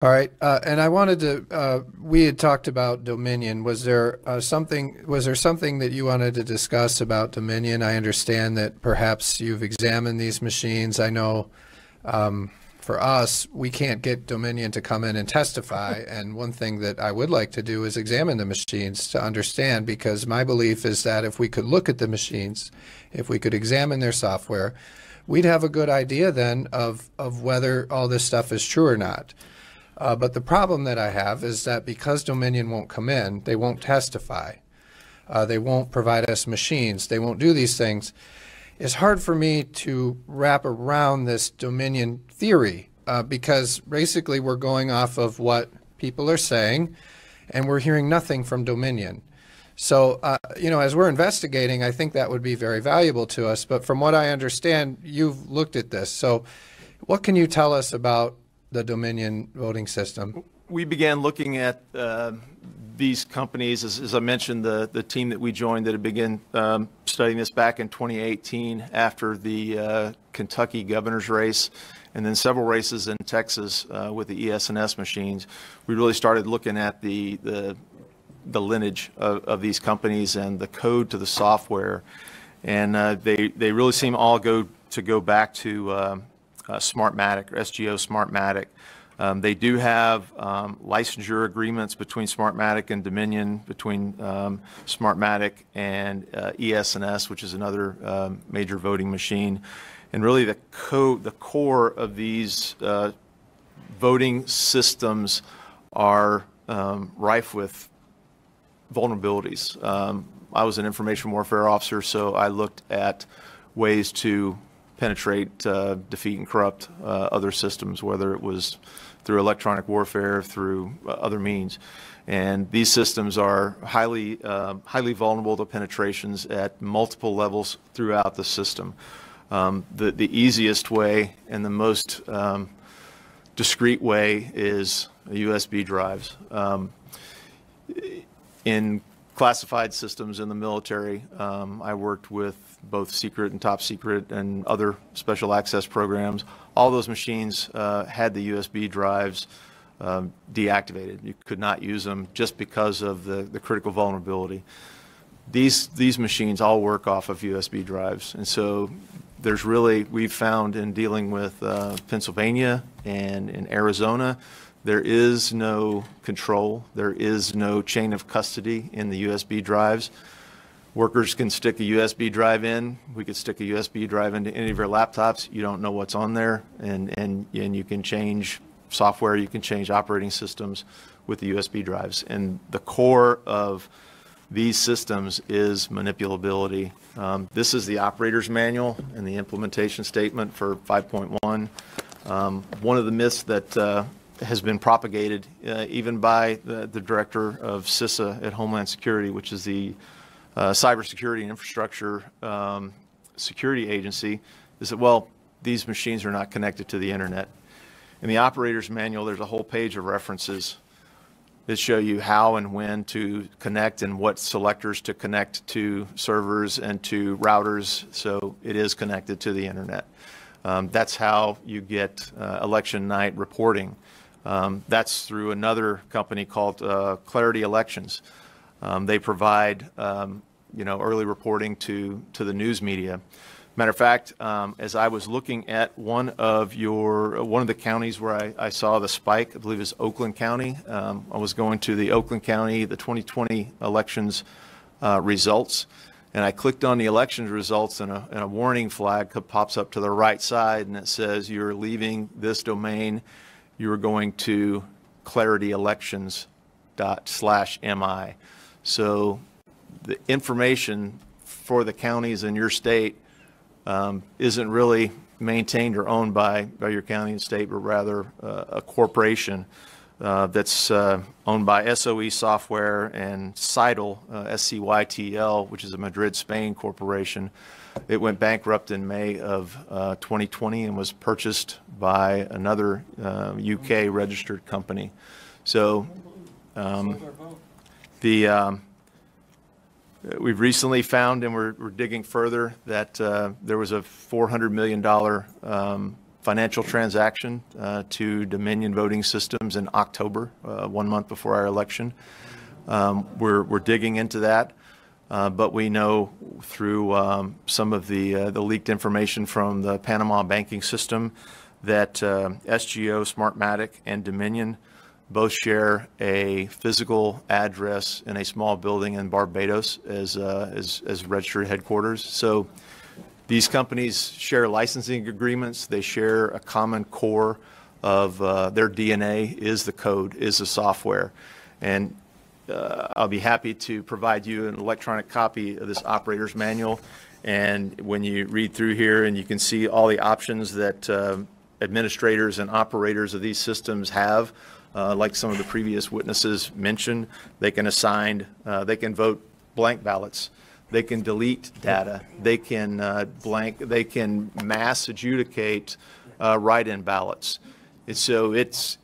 All right, and I wanted to. We had talked about Dominion. Was there something that you wanted to discuss about Dominion? I understand that perhaps you've examined these machines. I know for us, we can't get Dominion to come in and testify. And one thing that I would like to do is examine the machines to understand, because my belief is that if we could look at the machines, if we could examine their software, we'd have a good idea then of whether all this stuff is true or not. But the problem that I have is that because Dominion won't come in, they won't testify, they won't provide us machines, they won't do these things. It's hard for me to wrap around this Dominion theory because basically we're going off of what people are saying and we're hearing nothing from Dominion. So, as we're investigating, I think that would be very valuable to us. But from what I understand, you've looked at this. So what can you tell us about the Dominion voting system? We began looking at these companies, as I mentioned, the team that we joined that had begun studying this back in 2018 after the Kentucky governor's race, and then several races in Texas with the ES&S machines. We really started looking at the lineage of these companies and the code to the software, and they really seem all go back to Smartmatic, or SGO Smartmatic. They do have licensure agreements between Smartmatic and Dominion, between Smartmatic and ES&S, which is another major voting machine. And really the core of these voting systems are rife with vulnerabilities. I was an information warfare officer, so I looked at ways to penetrate, defeat, and corrupt other systems, whether it was through electronic warfare, through other means. And these systems are highly vulnerable to penetrations at multiple levels throughout the system. The easiest way and the most discreet way is USB drives. In classified systems in the military, I worked with both secret and top secret and other special access programs. All those machines had the USB drives deactivated. You could not use them just because of the critical vulnerability. These machines all work off of USB drives, and so we've found in dealing with Pennsylvania and in Arizona, there is no control, there is no chain of custody in the USB drives. Workers can stick a USB drive in. We could stick a USB drive into any of your laptops. You don't know what's on there, and you can change software, you can change operating systems with the USB drives. And the core of these systems is manipulability. This is the operator's manual and the implementation statement for 5.1. One of the myths that has been propagated even by the director of CISA at Homeland Security, which is the Cybersecurity and Infrastructure Security Agency, is that, well, these machines are not connected to the internet. In the operator's manual, there's a whole page of references that show you how and when to connect and what selectors to connect to servers and to routers, so it is connected to the internet. That's how you get election night reporting. That's through another company called Clarity Elections. They provide early reporting to the news media. Matter of fact, as I was looking at one of the counties where I saw the spike, I believe it's Oakland County. I was going to the Oakland County, the 2020 elections results, and I clicked on the elections results, and a warning flag pops up to the right side, and it says, "You're leaving this domain. You are going to clarityelections./mi." So the information for the counties in your state isn't really maintained or owned by your county and state, but rather a corporation that's owned by SOE Software and Scytl, SCYTL, which is a Madrid, Spain corporation. It went bankrupt in May of 2020 and was purchased by another UK registered company. So we've recently found, and we're digging further, that there was a $400 million financial transaction to Dominion Voting Systems in October, 1 month before our election. We're digging into that, but we know through some of the leaked information from the Panama banking system that SGO, Smartmatic, and Dominion both share a physical address in a small building in Barbados as registered headquarters. So these companies share licensing agreements. They share a common core of their DNA is the code, is the software. And I'll be happy to provide you an electronic copy of this operator's manual. And when you read through here, and you can see all the options that administrators and operators of these systems have, like some of the previous witnesses mentioned, they can assign, they can vote blank ballots, they can delete data, they can they can mass adjudicate write-in ballots. And so it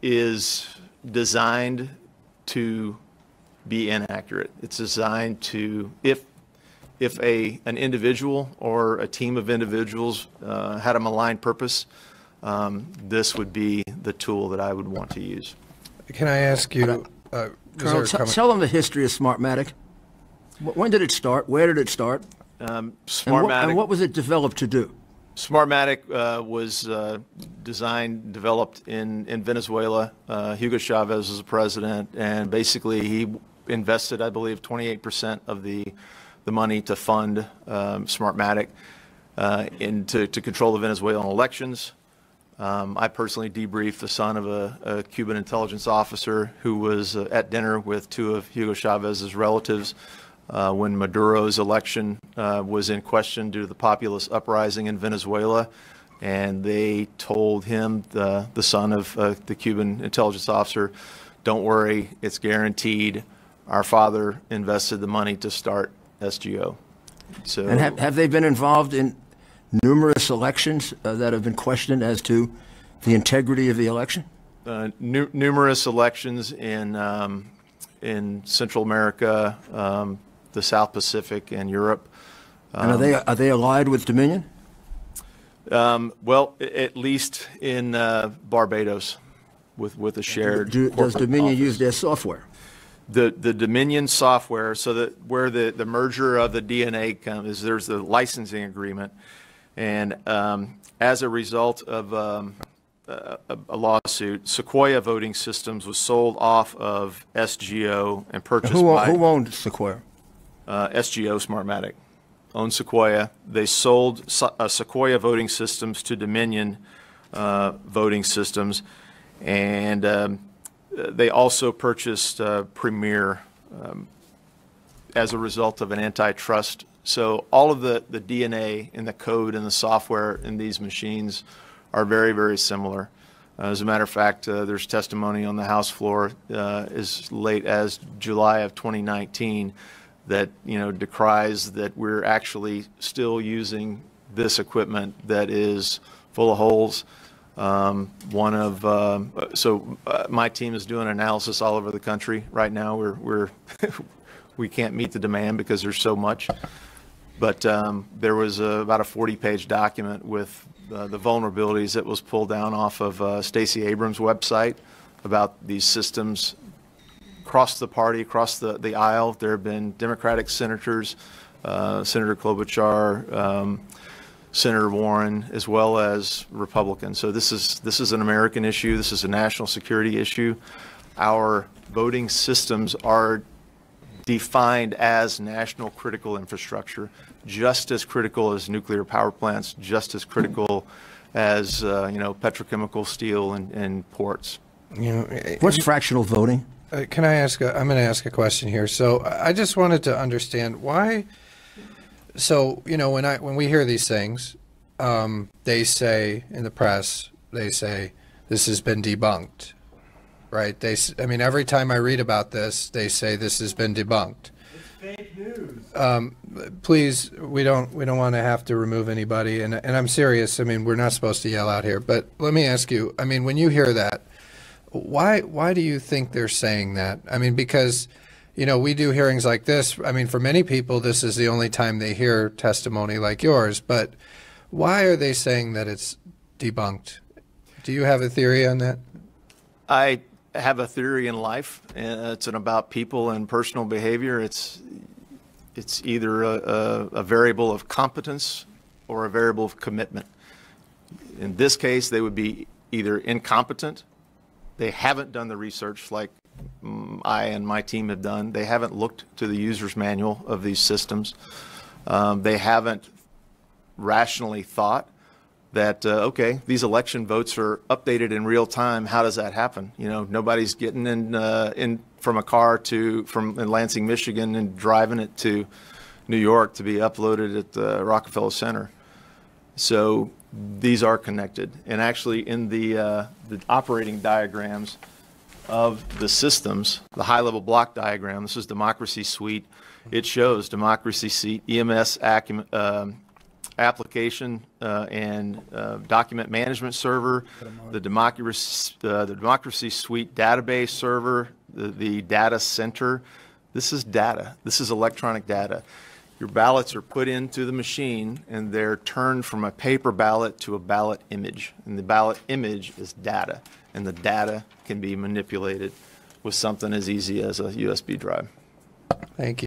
is designed to be inaccurate. It's designed to, if an individual or a team of individuals had a malign purpose, this would be the tool that I would want to use. Can I ask you, Colonel, tell them the history of Smartmatic. When did it start? Where did it start? Smartmatic. And what was it developed to do? Smartmatic was designed, developed in Venezuela. Hugo Chavez was the president, and basically he invested, I believe, 28% of the money to fund Smartmatic to control the Venezuelan elections. I personally debriefed the son of a Cuban intelligence officer who was at dinner with two of Hugo Chavez's relatives when Maduro's election was in question due to the populist uprising in Venezuela. And they told him, the son of the Cuban intelligence officer, don't worry, it's guaranteed. Our father invested the money to start SGO. So, and have they been involved in numerous elections that have been questioned as to the integrity of the election? Numerous elections in Central America, the South Pacific, and Europe. And are they allied with Dominion? Well, at least in Barbados, with a shared. Does Dominion office. use their software? The Dominion software, so that where the merger of the DNA comes, is there's the licensing agreement, and as a result of a lawsuit, Sequoia Voting Systems was sold off of SGO and purchased by who owned Sequoia? SGO Smartmatic owned Sequoia. They sold Sequoia Voting Systems to Dominion Voting Systems, and they also purchased Premier as a result of an antitrust. So all of the DNA and the code and the software in these machines are very, very similar. As a matter of fact, there's testimony on the House floor as late as July of 2019 that decries that we're actually still using this equipment that is full of holes. My team is doing analysis all over the country right now. We can't meet the demand because there's so much. But there was about a 40-page document with the vulnerabilities that was pulled down off of Stacey Abrams' website about these systems across the party, across the aisle. There have been Democratic senators, Senator Klobuchar, Senator Warren, as well as Republicans. So this is an American issue. This is a national security issue. Our voting systems are defined as national critical infrastructure, just as critical as nuclear power plants, just as critical as petrochemical, steel, and ports. What's fractional voting? Can I ask? I'm going to ask a question here. So I just wanted to understand why. So when we hear these things, they say in the press, they say this has been debunked, right? Every time I read about this, they say this has been debunked. It's fake news. Please, we don't want to have to remove anybody, and I'm serious. We're not supposed to yell out here, but let me ask you. When you hear that, why do you think they're saying that? Because we do hearings like this. For many people, this is the only time they hear testimony like yours. But why are they saying that it's debunked. Do you have a theory on that? I have a theory in life, and it's about people and personal behavior. It's either a variable of competence or a variable of commitment. In this case, they would be either incompetent, they haven't done the research like I and my team have done, they haven't looked to the user's manual of these systems, they haven't rationally thought that, okay, these election votes are updated in real time. How does that happen? You know, nobody's getting in from a car from in Lansing, Michigan, and driving it to New York to be uploaded at the Rockefeller Center. So these are connected. And actually, in the operating diagrams of the systems, the high-level block diagram, this is Democracy Suite. It shows Democracy Suite, EMS application and document management server, the Democracy Suite database server, the data center. This is data. This is electronic data. Your ballots are put into the machine and they're turned from a paper ballot to a ballot image. And the ballot image is data. And the data can be manipulated with something as easy as a USB drive. Thank you.